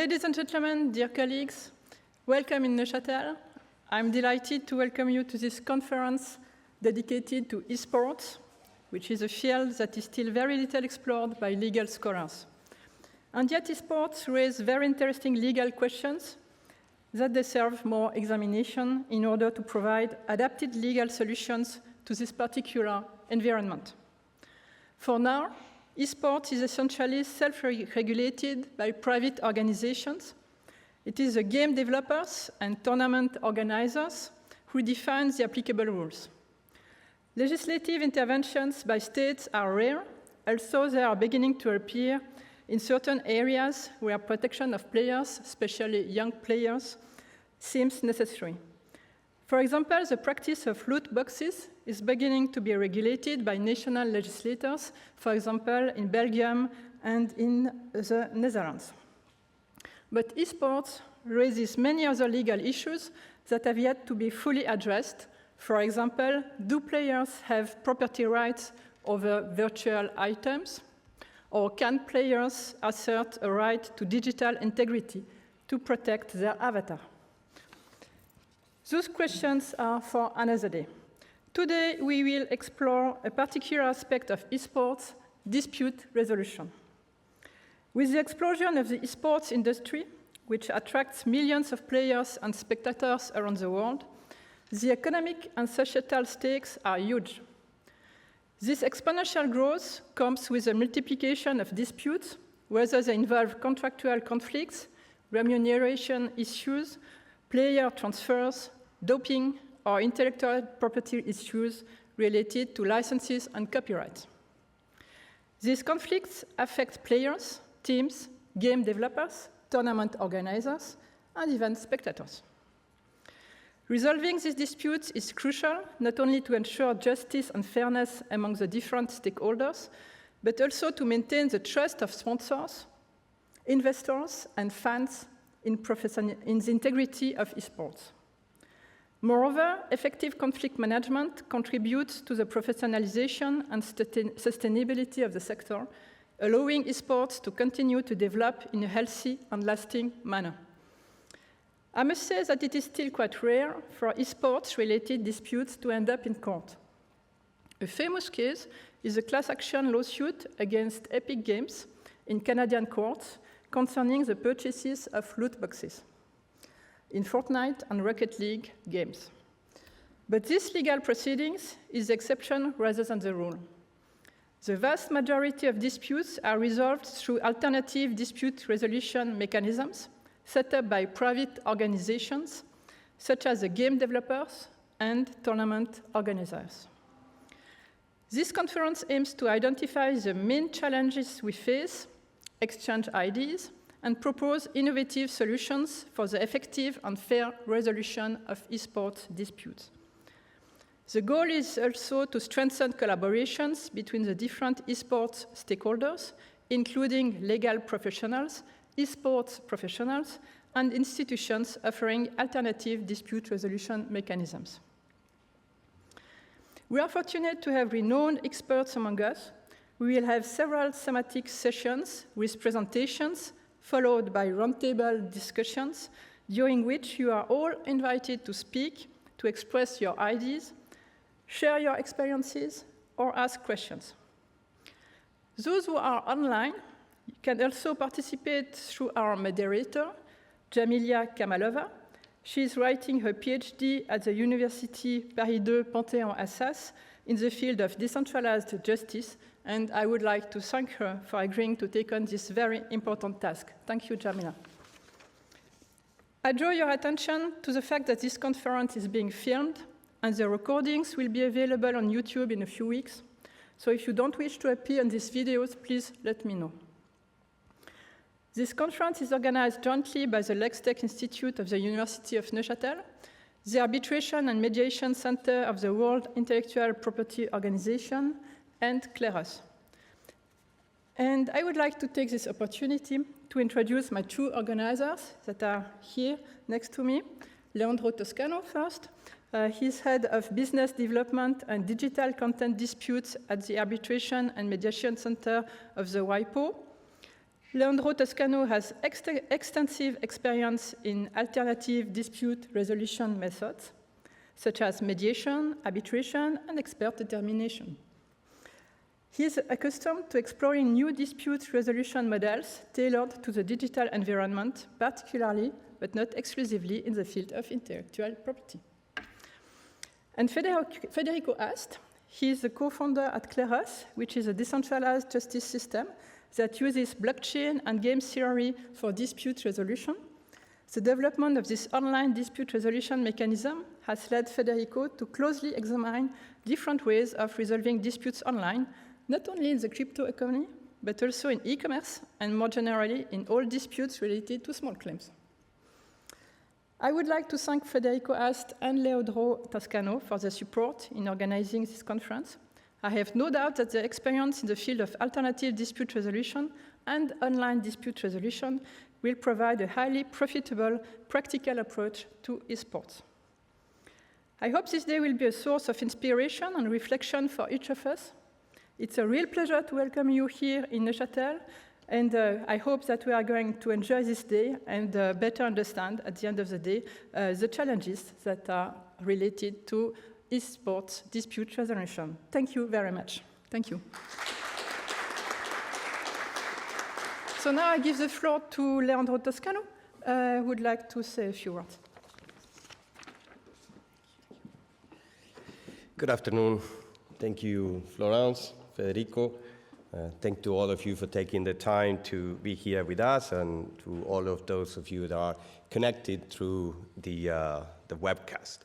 ladies and gentlemen, dear colleagues, welcome in Neuchâtel. I'm delighted to welcome you to this conference dedicated to eSports, which is a field that is still very little explored by legal scholars. And yet eSports raise very interesting legal questions that deserve more examination in order to provide adapted legal solutions to this particular environment. For now, eSports is essentially self-regulated by private organizations. It is the game developers and tournament organizers who define the applicable rules. Legislative interventions by states are rare, also they are beginning to appear in certain areas where protection of players, especially young players, seems necessary. For example, the practice of loot boxes is beginning to be regulated by national legislators, for example, in Belgium and in the Netherlands. But eSports raises many other legal issues that have yet to be fully addressed. For example, do players have property rights over virtual items? Or can players assert a right to digital integrity to protect their avatar? Those questions are for another day. Today, we will explore a particular aspect of eSports, dispute resolution. With the explosion of the eSports industry, which attracts millions of players and spectators around the world, the economic and societal stakes are huge. This exponential growth comes with a multiplication of disputes, whether they involve contractual conflicts, remuneration issues, player transfers, doping, or intellectual property issues related to licenses and copyright. These conflicts affect players, teams, game developers, tournament organizers, and even spectators. Resolving these disputes is crucial, not only to ensure justice and fairness among the different stakeholders, but also to maintain the trust of sponsors, investors, and fans in the integrity of eSports. Moreover, effective conflict management contributes to the professionalization and sustainability of the sector, allowing eSports to continue to develop in a healthy and lasting manner. I must say that it is still quite rare for eSports-related disputes to end up in court. A famous case is a class action lawsuit against Epic Games in Canadian courts concerning the purchases of loot boxes in Fortnite and Rocket League games. But this legal proceedings is the exception rather than the rule. The vast majority of disputes are resolved through alternative dispute resolution mechanisms set up by private organizations, such as the game developers and tournament organizers. This conference aims to identify the main challenges we face, exchange ideas, and propose innovative solutions for the effective and fair resolution of eSports disputes. The goal is also to strengthen collaborations between the different eSports stakeholders, including legal professionals, eSports professionals, and institutions offering alternative dispute resolution mechanisms. We are fortunate to have renowned experts among us. We will have several thematic sessions with presentations, followed by roundtable discussions, during which you are all invited to speak, to express your ideas, share your experiences, or ask questions. Those who are online can also participate through our moderator, Jamilia Kamalova. She is writing her PhD at the University Paris II Panthéon-Assas in the field of decentralized justice, and I would like to thank her for agreeing to take on this very important task. Thank you, Jamila. I draw your attention to the fact that this conference is being filmed, and the recordings will be available on YouTube in a few weeks. So if you don't wish to appear in these videos, please let me know. This conference is organized jointly by the LexTech Institute of the University of Neuchâtel, the Arbitration and Mediation Center of the World Intellectual Property Organization, and Kleros. And I would like to take this opportunity to introduce my two organizers that are here next to me. Leandro Toscano first. He's head of business development and digital content disputes at the Arbitration and Mediation Center of the WIPO. Leandro Toscano has extensive experience in alternative dispute resolution methods, such as mediation, arbitration, and expert determination. He is accustomed to exploring new dispute resolution models tailored to the digital environment, particularly, but not exclusively, in the field of intellectual property. And Federico Ast, he is the co-founder at Kleros, which is a decentralized justice system that uses blockchain and game theory for dispute resolution. The development of this online dispute resolution mechanism has led Federico to closely examine different ways of resolving disputes online, not only in the crypto economy, but also in e-commerce and more generally in all disputes related to small claims. I would like to thank Federico Ast and Leandro Toscano for their support in organizing this conference. I have no doubt that their experience in the field of alternative dispute resolution and online dispute resolution will provide a highly profitable, practical approach to eSports. I hope this day will be a source of inspiration and reflection for each of us. It's a real pleasure to welcome you here in Neuchâtel, and I hope that we are going to enjoy this day and better understand, at the end of the day, the challenges that are related to eSports dispute resolution. Thank you very much. Thank you. So now I give the floor to Leandro Toscano, who would like to say a few words. Good afternoon. Thank you, Florence, Federico. Thank to all of you for taking the time to be here with us, and to all of those of you that are connected through the webcast.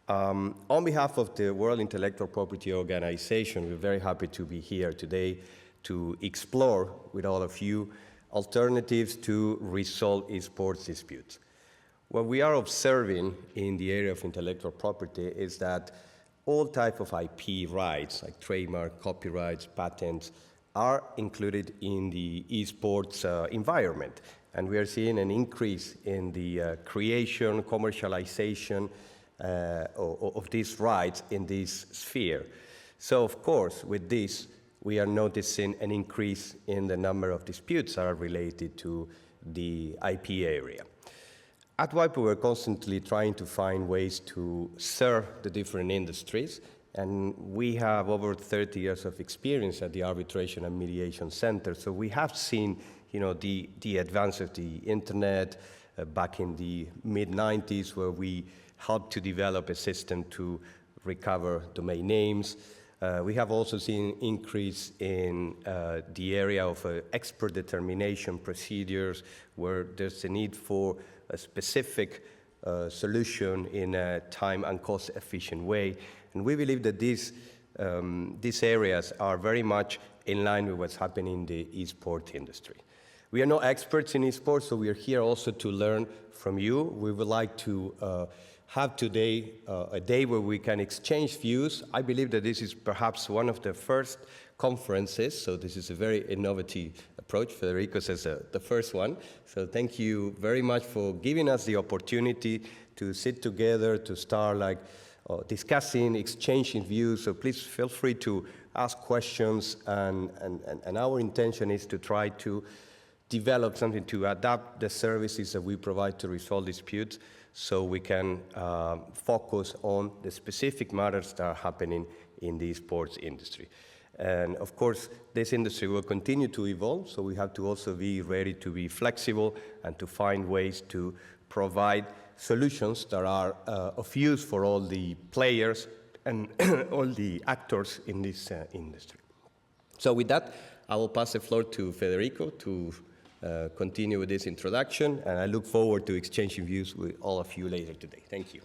On behalf of the World Intellectual Property Organization, we're very happy to be here today to explore with all of you alternatives to resolve eSports disputes. What we are observing in the area of intellectual property is that all types of IP rights, like trademark, copyrights, patents, are included in the eSports environment. And we are seeing an increase in the creation, commercialization of these rights in this sphere. So, of course, with this, we are noticing an increase in the number of disputes that are related to the IP area. At WIPO, we're constantly trying to find ways to serve the different industries, and we have over 30 years of experience at the Arbitration and Mediation Center, so we have seen the advance of the internet back in the mid-90s, where we helped to develop a system to recover domain names. We have also seen an increase in the area of expert determination procedures, where there's a need for a specific solution in a time and cost-efficient way. And we believe that these areas are very much in line with what's happening in the eSport industry. We are not experts in eSports, so we are here also to learn from you. We would like to have today a day where we can exchange views. I believe that this is perhaps one of the first conferences, so this is a very innovative approach. Federico says the first one. So thank you very much for giving us the opportunity to sit together, to start discussing, exchanging views. So please feel free to ask questions, and our intention is to try to develop something to adapt the services that we provide to resolve disputes, so we can focus on the specific matters that are happening in the sports industry. And of course, this industry will continue to evolve, so we have to also be ready to be flexible and to find ways to provide solutions that are of use for all the players and all the actors in this industry. So with that, I will pass the floor to Federico to continue with this introduction, and I look forward to exchanging views with all of you later today. Thank you.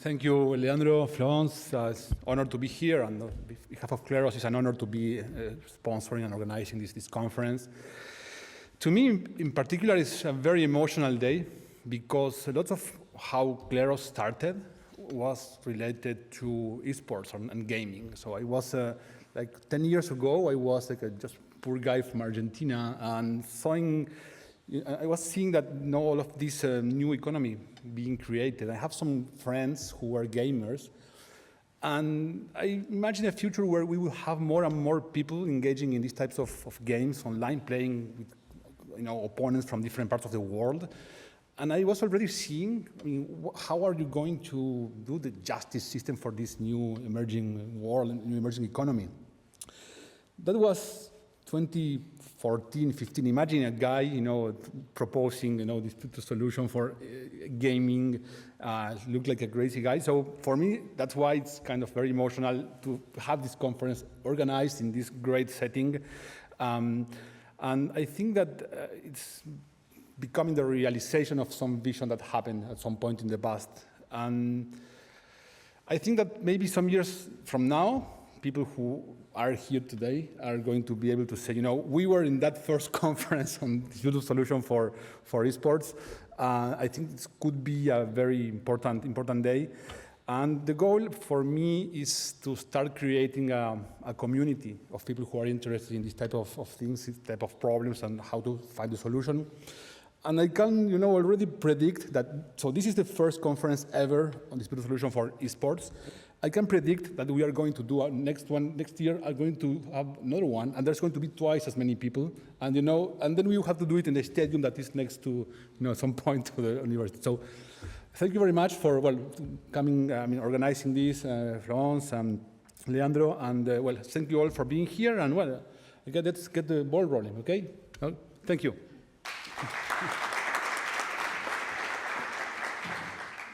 Thank you, Leandro, Florence. It's an honor to be here, and on behalf of Kleros, it's an honor to be sponsoring and organizing this conference. To me, in particular, it's a very emotional day, because a lot of how Kleros started was related to esports and gaming. So I was, 10 years ago, I was just poor guy from Argentina, and I was seeing that all of this new economy being created. I have some friends who are gamers, And I imagine a future where we will have more and more people engaging in these types of games online, playing with opponents from different parts of the world. And I was already seeing, how are you going to do the justice system for this new emerging world and new emerging economy? That was 2014, 15. Imagine a guy, proposing, this solution for gaming. Looked like a crazy guy. So for me, that's why it's kind of very emotional to have this conference organized in this great setting. And I think that it's becoming the realization of some vision that happened at some point in the past. And I think that maybe some years from now, people who are here today are going to be able to say, we were in that first conference on this beautiful solution for esports. I think this could be a very important day. And the goal for me is to start creating a community of people who are interested in this type of things, this type of problems, and how to find a solution. And I can, already predict that, so this is the first conference ever on this beautiful solution for esports. I can predict that we are going to do our next year, are going to have another one, and there's going to be twice as many people. And, and then we will have to do it in the stadium that is next to, some point to the university. So thank you very much for, coming, organizing this, Florence and Leandro, and, thank you all for being here. And, let's get the ball rolling, okay? Well, thank you.